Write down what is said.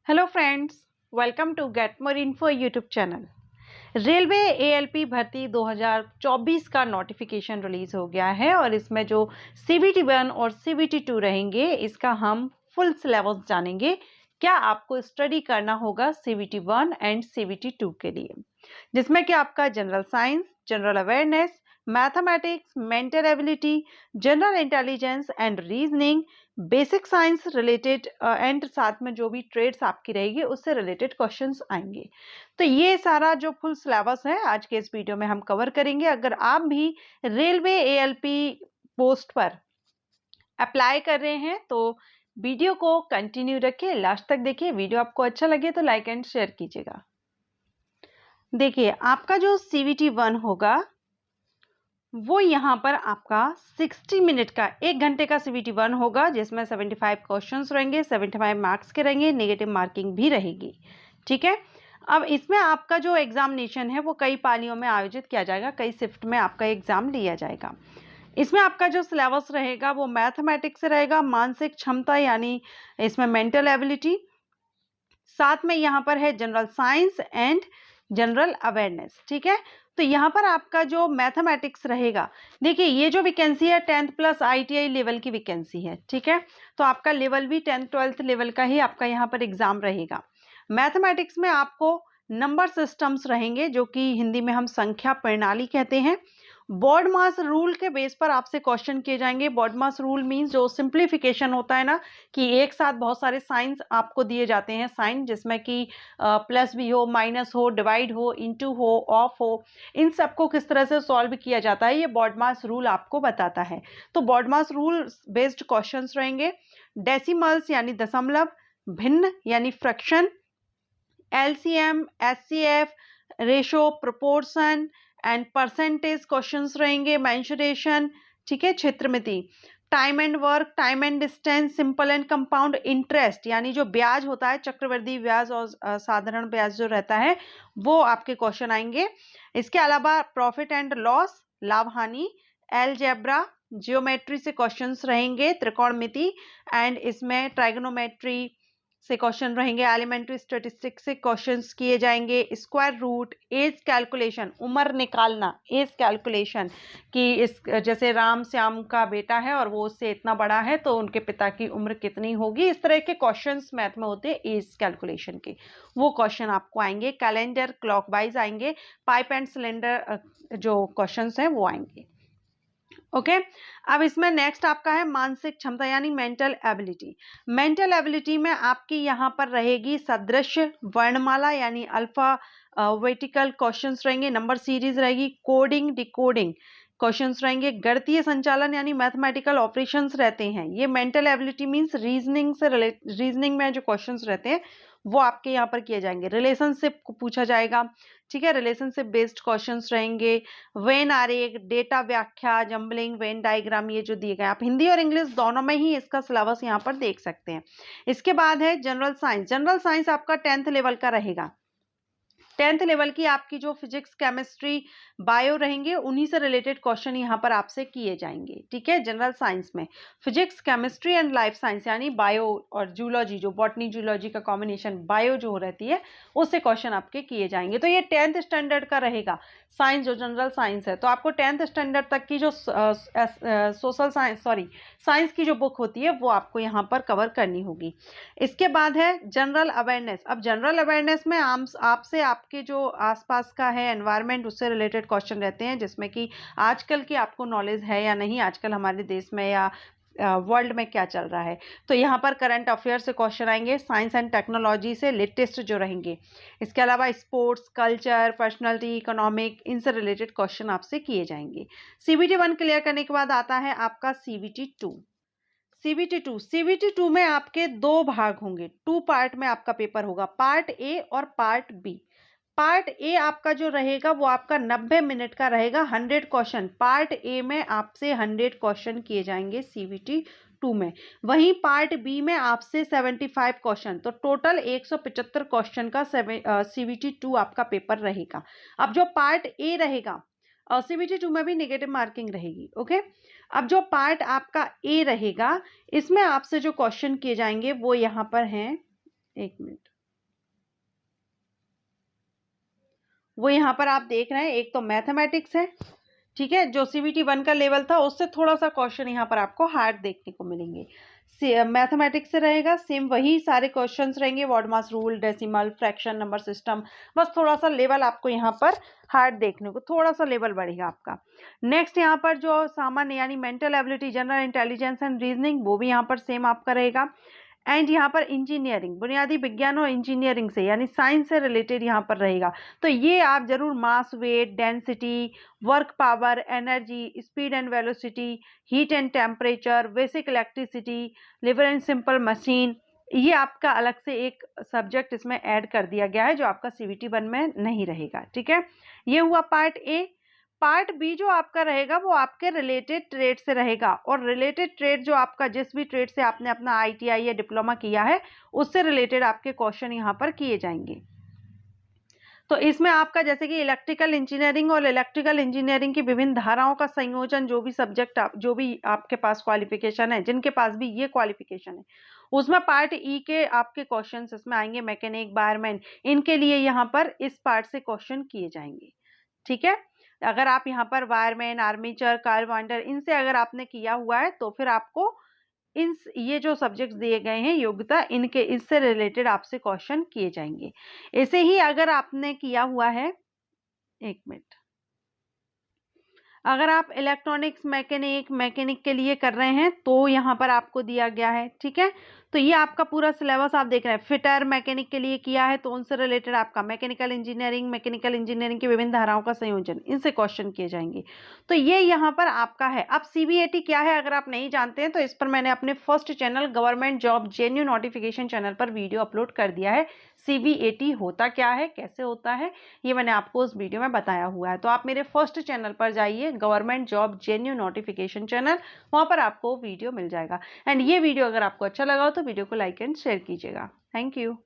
Hello friends, welcome to get more info YouTube channel. Railway ALP भर्ती 2024 का notification release हो गया है और इसमें जो सीबीटी 1 और सीबीटी 2 रहेंगे इसका हम फुल सिलेबस जानेंगे। क्या आपको स्टडी करना होगा सीबीटी 1 एंड सीबीटी 2 के लिए, जिसमें कि आपका general science, general awareness, mathematics, mental ability, general intelligence and reasoning, basic science related and साथ में जो भी ट्रेड्स आपकी रहेगी उससे रिलेटेड क्वेश्चंस आएंगे। तो ये सारा जो फुल सिलेबस है आज के इस वीडियो में हम कवर करेंगे। अगर आप भी रेलवे एएलपी पोस्ट पर अप्लाई कर रहे हैं तो वीडियो को कंटिन्यू रखिए, लास्ट तक देखिए। वीडियो आपको अच्छा लगे तो लाइक एंड शेयर कीजिएगा। देखिए, आपका जो सीबीटी 1 होगा वो यहाँ पर आपका 60 मिनट का 1 घंटे का सीबीटी 1 होगा, जिसमें 75 क्वेश्चंस रहेंगे, 75 मार्क्स के रहेंगे, नेगेटिव मार्किंग भी रहेगी। ठीक है। अब इसमें आपका जो एग्जामिनेशन है वो कई पालियों में आयोजित किया जाएगा, कई शिफ्ट में आपका एग्जाम लिया जाएगा। इसमें आपका जो सिलेबस रहेगा वो मैथमेटिक्स से रहेगा, मानसिक क्षमता यानी इसमें मेंटल एबिलिटी, साथ में यहाँ पर है general science and general awareness. ठीक है। तो यहाँ पर आपका जो मैथमेटिक्स रहेगा, देखिए ये जो वैकेंसी है 10th प्लस आईटीआई लेवल की वैकेंसी है। ठीक है। तो आपका लेवल भी 10th 12th लेवल का ही आपका यहाँ पर एग्जाम रहेगा। मैथमेटिक्स में आपको नंबर सिस्टम्स रहेंगे, जो कि हिंदी में हम संख्या प्रणाली कहते हैं। बोर्ड मास रूल के बेस पर आपसे क्वेश्चन किए जाएंगे। बोर्ड मास रूल मींस जो सिंप्लीफिकेशन होता है ना, कि एक साथ बहुत सारे साइंस आपको दिए जाते हैं, साइन जिसमें कि प्लस भी हो, माइनस हो, डिवाइड हो, इनटू हो, ऑफ हो, इन सबको किस तरह से सॉल्व किया जाता है ये बोर्ड मास रूल आपको बताता है। तो BODMAS rule based questions रहेंगे। डेसिमल्स यानी दशमलव, भिन्न यानी fraction, LCM, HCF, ratio, proportion and percentage questions रहेंगे। मेंसुरेशन, ठीक है, क्षेत्रमिति, time and work, time and distance, simple and compound interest यानी जो ब्याज होता है, चक्रवृद्धि ब्याज और साधारण ब्याज जो रहता है वो आपके क्वेश्चन आएंगे। इसके अलावा प्रॉफिट एंड लॉस, लाभ हानि, एलजेब्रा, जियोमेट्री से क्वेश्चंस रहेंगे, त्रिकोणमिति एंड इसमें ट्राइगोनोमेट्री से क्वेश्चन रहेंगे, एलिमेंट्री स्टैटिस्टिक्स से क्वेश्चंस किए जाएंगे, स्क्वायर रूट, एज कैलकुलेशन, उम्र निकालना, एज कैलकुलेशन कि इस जैसे राम श्याम का बेटा है और वो उससे इतना बड़ा है तो उनके पिता की उम्र कितनी होगी, इस तरह के क्वेश्चंस मैथ में होते हैं एज कैलकुलेशन के, वो क्वेश्चन आपको आएंगे। कैलेंडर क्लॉकवाइज आएंगे, पाइप एंड सिलेंडर जो क्वेश्चंस हैं वो आएंगे। ओके। अब इसमें नेक्स्ट आपका है मानसिक क्षमता यानी मेंटल एबिलिटी। मेंटल एबिलिटी में आपकी यहाँ पर रहेगी सदृश्य, वर्णमाला यानी अल्फा वेटिकल क्वेश्चंस रहेंगे, नंबर सीरीज रहेगी, कोडिंग, डिकोडिंग क्वेश्चंस रहेंगे, गणितीय संचालन यानी मैथमेटिकल ऑपरेशंस रहते हैं। ये मेंटल एबिलिटी मींस रीजनिंग से रीजनिंग में जो क्वेश्चंस रहते हैं वो आपके यहाँ पर किए जाएंगे। रिलेशनशिप को पूछा जाएगा, ठीक है, रिलेशनशिप बेस्ड क्वेश्चंस रहेंगे। वेन आरेख, डेटा व्याख्या, जंबलिंग, वेन डायग्राम, ये जो दिए गए आप हिंदी और इंग्लिश दोनों में ही इसका सिलेबस यहाँ पर देख सकते हैं। इसके बाद है जनरल साइंस। जनरल साइंस आपका 10th लेवल का रहेगा। 10th लेवल की आपकी जो फिजिक्स, केमिस्ट्री, बायो रहेंगे उन्हीं से रिलेटेड क्वेश्चन यहाँ पर आपसे किए जाएंगे। ठीक है। जनरल साइंस में physics, chemistry and life science यानी बायो और जूलॉजी, जो बॉटनी जूलॉजी का कॉम्बिनेशन बायो जो रहती है उससे क्वेश्चन आपके किए जाएंगे। तो ये 10th स्टैंडर्ड का रहेगा साइंस, जो जनरल साइंस है। तो आपको 10th स्टैंडर्ड तक की जो सोशल साइंस साइंस की जो बुक होती है वो आपको यहाँ पर कवर करनी होगी। इसके बाद है जनरल अवेयरनेस। अब जनरल अवेयरनेस में आपसे आपके जो आसपास का है एनवायरनमेंट उससे रिलेटेड क्वेश्चन रहते हैं, जिसमें कि आजकल की आपको नॉलेज है या नहीं, आजकल हमारे देश में या वर्ल्ड में क्या चल रहा है। तो यहाँ पर करंट अफेयर से क्वेश्चन आएंगे, साइंस एंड टेक्नोलॉजी से लेटेस्ट जो रहेंगे। इसके अलावा स्पोर्ट्स, कल्चर, पर्सनालिटी, इकोनॉमिक, इनसे रिलेटेड क्वेश्चन आपसे किए जाएंगे। सीबीटी 1 क्लियर करने के बाद आता है आपका सीबीटी 2। सीबीटी 2 में आपके दो भाग होंगे, 2 पार्ट में आपका पेपर होगा, पार्ट ए और पार्ट बी। पार्ट ए आपका जो रहेगा वो आपका 90 मिनट का रहेगा, 100 क्वेश्चन। पार्ट ए में आपसे 100 क्वेश्चन किए जाएंगे सीबीटी 2 में। वहीं पार्ट बी में आपसे 75 क्वेश्चन, तो टोटल 175 क्वेश्चन का सीबीटी 2 आपका पेपर रहेगा। अब जो पार्ट ए रहेगा सीबीटी 2 में भी नेगेटिव मार्किंग रहेगी। ओके। अब जो पार्ट आपका ए रहेगा इसमें आपसे जो क्वेश्चन किए जाएंगे वो यहाँ पर हैं एक मिनट, वो यहाँ पर आप देख रहे हैं, एक तो मैथमेटिक्स है, ठीक है, जो CBT 1 का लेवल था उससे थोड़ा सा क्वेश्चन यहाँ पर आपको हार्ड देखने को मिलेंगे। मैथमेटिक्स से रहेगा, सेम वही सारे क्वेश्चंस रहेंगे, BODMAS rule, decimal, fraction, number system, बस थोड़ा सा लेवल आपको यहाँ पर हार्ड देखने को, थोड़ा सा लेवल बढ़ेगा आपका। नेक्स्ट यहाँ पर जो सामान्य यानी mental ability, general intelligence and reasoning, वो भी यहाँ पर सेम आपका रहेगा। एंड यहाँ पर इंजीनियरिंग, बुनियादी विज्ञान और इंजीनियरिंग से यानी साइंस से रिलेटेड यहाँ पर रहेगा। तो ये आप जरूर mass, weight, density, work power, energy, speed and velocity, heat and temperature, basic electricity, lever and simple machine, ये आपका अलग से एक सब्जेक्ट इसमें ऐड कर दिया गया है जो आपका CBT 1 में नहीं रहेगा। ठीक है, ये हुआ पार्ट ए। पार्ट बी जो आपका रहेगा वो आपके रिलेटेड ट्रेड से रहेगा, और रिलेटेड ट्रेड जो आपका जिस भी ट्रेड से आपने अपना ITI या डिप्लोमा किया है उससे रिलेटेड आपके क्वेश्चन यहाँ पर किए जाएंगे। तो इसमें आपका जैसे कि इलेक्ट्रिकल इंजीनियरिंग और इलेक्ट्रिकल इंजीनियरिंग की विभिन्न धाराओं का संयोजन, जो भी सब्जेक्ट जो भी आपके पास क्वालिफिकेशन है, जिनके पास भी ये क्वालिफिकेशन है, उसमें पार्ट ई के आपके क्वेश्चंस इसमें आएंगे। मैकेनिक, वायरमैन, इनके लिए यहाँ पर इस पार्ट से क्वेश्चन किए जाएंगे। ठीक है, अगर आप यहाँ पर वायरमैन, आर्मेचर, कार्बोंडर, इनसे अगर आपने किया हुआ है तो फिर आपको इन ये जो सब्जेक्ट्स दिए गए हैं योग्यता, इनके इससे रिलेटेड आपसे क्वेश्चन किए जाएंगे। ऐसे ही अगर आपने किया हुआ है, एक मिनट, अगर आप इलेक्ट्रॉनिक्स, मैकेनिक के लिए कर रहे हैं तो यहाँ पर आपको दिया गया है। ठीक है, तो ये आपका पूरा सिलेबस आप देख रहे हैं। फिटर, मैकेनिक के लिए किया है तो उनसे रिलेटेड आपका मैकेनिकल इंजीनियरिंग की विभिन्न धाराओं का संयोजन, इनसे क्वेश्चन किए जाएंगे। तो ये यहाँ पर आपका है। अब CBAT क्या है अगर आप नहीं जानते हैं तो इस पर मैंने अपने first channel government job जेन्यू notification channel पर वीडियो अपलोड कर दिया है। CBAT होता क्या है, कैसे होता है, ये मैंने आपको उस वीडियो में बताया हुआ है। तो आप मेरे फर्स्ट चैनल पर जाइए, गवर्नमेंट जॉब जेन्यू नोटिफिकेशन चैनल, वहां पर आपको वीडियो मिल जाएगा। एंड ये वीडियो अगर आपको अच्छा लगा हो तो वीडियो को लाइक एंड शेयर कीजिएगा। Thank you.